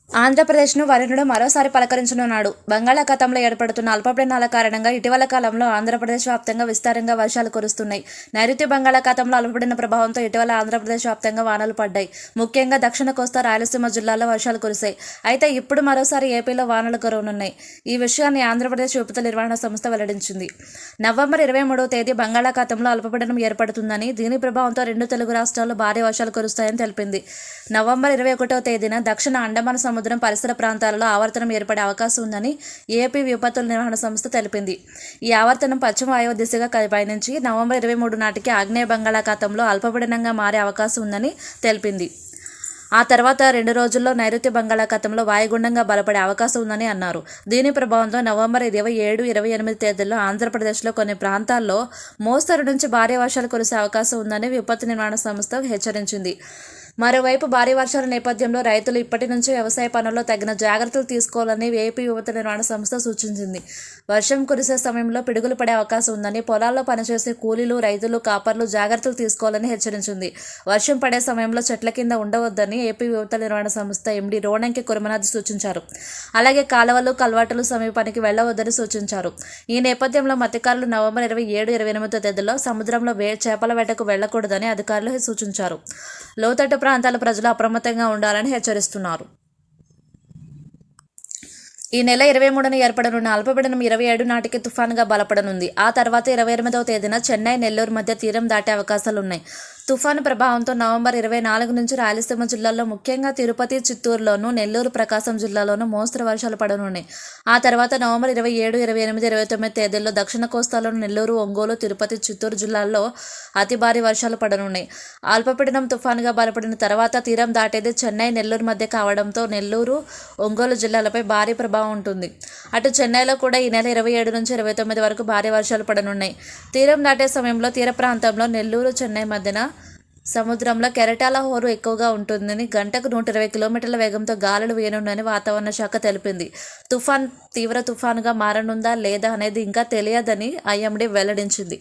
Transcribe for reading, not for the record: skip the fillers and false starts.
ఆంధ్రప్రదేశ్ను వరుణుడు మరోసారి పలకరించనున్నాడు. బంగాళాఖాతంలో ఏర్పడుతున్న అల్పపీడనాల కారణంగా ఇటీవల కాలంలో ఆంధ్రప్రదేశ్ వ్యాప్తంగా విస్తారంగా వర్షాలు కురుస్తున్నాయి. నైరుతి బంగాళాఖాతంలో అల్పపీడన ప్రభావంతో ఇటీవల ఆంధ్రప్రదేశ్ వ్యాప్తంగా వానలు పడ్డాయి. ముఖ్యంగా దక్షిణ కోస్తా, రాయలసీమ జిల్లాల్లో వర్షాలు కురిశాయి. అయితే ఇప్పుడు మరోసారి ఏపీలో వానలు కురవనున్నాయి. ఈ విషయాన్ని ఆంధ్రప్రదేశ్ విపత్తు నిర్వహణ సంస్థ వెల్లడించింది. నవంబర్ 23వ తేదీ బంగాళాఖాతంలో అల్పపీడనం ఏర్పడుతుందని, దీని ప్రభావంతో రెండు తెలుగు రాష్ట్రాల్లో భారీ వర్షాలు కురుస్తాయని తెలిపింది. నవంబర్ 21వ తేదీన దక్షిణ అండమాన్ సముద్రం పరిసర ప్రాంతాలలో ఆవర్తనం ఏర్పడే అవకాశం ఉందని ఏపీ విపత్తుల నిర్వహణ సంస్థ తెలిపింది. ఈ ఆవర్తనం పశ్చిమ వాయువ్య దిశగా పయనించి నవంబర్ 23 నాటికి ఆగ్నేయ బంగాళాఖాతంలో అల్పపీడనంగా మారే అవకాశం ఉందని తెలిపింది. ఆ తర్వాత 2 రోజుల్లో నైరుతి బంగాళాఖాతంలో వాయుగుండంగా బలపడే అవకాశం ఉందని అన్నారు. దీని ప్రభావంతో నవంబర్ 27, 28 తేదీల్లో ఆంధ్రప్రదేశ్లో కొన్ని ప్రాంతాల్లో మోస్తరు నుంచి భారీ వర్షాలు కురిసే అవకాశం ఉందని విపత్తు నిర్వహణ సంస్థ హెచ్చరించింది. మరోవైపు భారీ వర్షాల నేపథ్యంలో రైతులు ఇప్పటి నుంచి వ్యవసాయ పనుల్లో తగిన జాగ్రత్తలు తీసుకోవాలని ఏపీ విపత్తు నిర్వహణ సంస్థ సూచించింది. వర్షం కురిసే సమయంలో పిడుగులు పడే అవకాశం ఉందని, పొలాల్లో పనిచేసే కూలీలు, రైతులు, కాపర్లు జాగ్రత్తలు తీసుకోవాలని హెచ్చరించింది. వర్షం పడే సమయంలో చెట్ల కింద ఉండవద్దని ఏపీ విపత్తు నిర్వహణ సంస్థ ఎండీ రోణంకి కురమనాథ్ సూచించారు. అలాగే కాలువలు, కల్వర్టులు సమీపానికి వెళ్లవద్దని సూచించారు. ఈ నేపథ్యంలో మత్స్యకారులు నవంబర్ 27, 28 తేదీల్లో సముద్రంలో చేపల వేటకు వెళ్లకూడదని అధికారులు సూచించారు. లోతట్టు ప్రాంతాల ప్రజలు అప్రమత్తంగా ఉండాలని హెచ్చరిస్తున్నారు. ఈ నెల 23న ఏర్పడనున్న అల్పపీడనం 27 నాటికి తుఫానుగా బలపడనుంది. ఆ తర్వాత 28వ తేదీన చెన్నై, నెల్లూరు మధ్య తీరం దాటే అవకాశాలున్నాయి. తుఫాను ప్రభావంతో నవంబర్ 24 నుంచి రాయలసీమ జిల్లాల్లో ముఖ్యంగా తిరుపతి, చిత్తూరులోను, నెల్లూరు, ప్రకాశం జిల్లాలోనూ మోస్తరు వర్షాలు పడనున్నాయి. ఆ తర్వాత నవంబర్ 27, 28, 29 తేదీల్లో దక్షిణ కోస్తాలోని నెల్లూరు, ఒంగోలు, తిరుపతి, చిత్తూరు జిల్లాల్లో అతి భారీ వర్షాలు పడనున్నాయి. అల్పపీడనం తుఫానుగా బలపడిన తర్వాత తీరం దాటేది చెన్నై, నెల్లూరు మధ్య కావడంతో నెల్లూరు, ఒంగోలు జిల్లాలపై భారీ ప్రభావం ఉంటుంది. అటు చెన్నైలో కూడా ఈ నెల 27 నుంచి 29 వరకు భారీ వర్షాలు పడనున్నాయి. తీరం దాటే సమయంలో తీర ప్రాంతంలో నెల్లూరు, చెన్నై మధ్యన సముద్రంలో కెరటాల హోరు ఎక్కువగా ఉంటుందని, గంటకు 120 కిలోమీటర్ల వేగంతో గాలులు వీయనున్నాయని వాతావరణ శాఖ తెలిపింది. తుఫాన్ తీవ్ర తుఫానుగా మారనుందా లేదా అనేది ఇంకా తెలియదని ఐఎండీ వెల్లడించింది.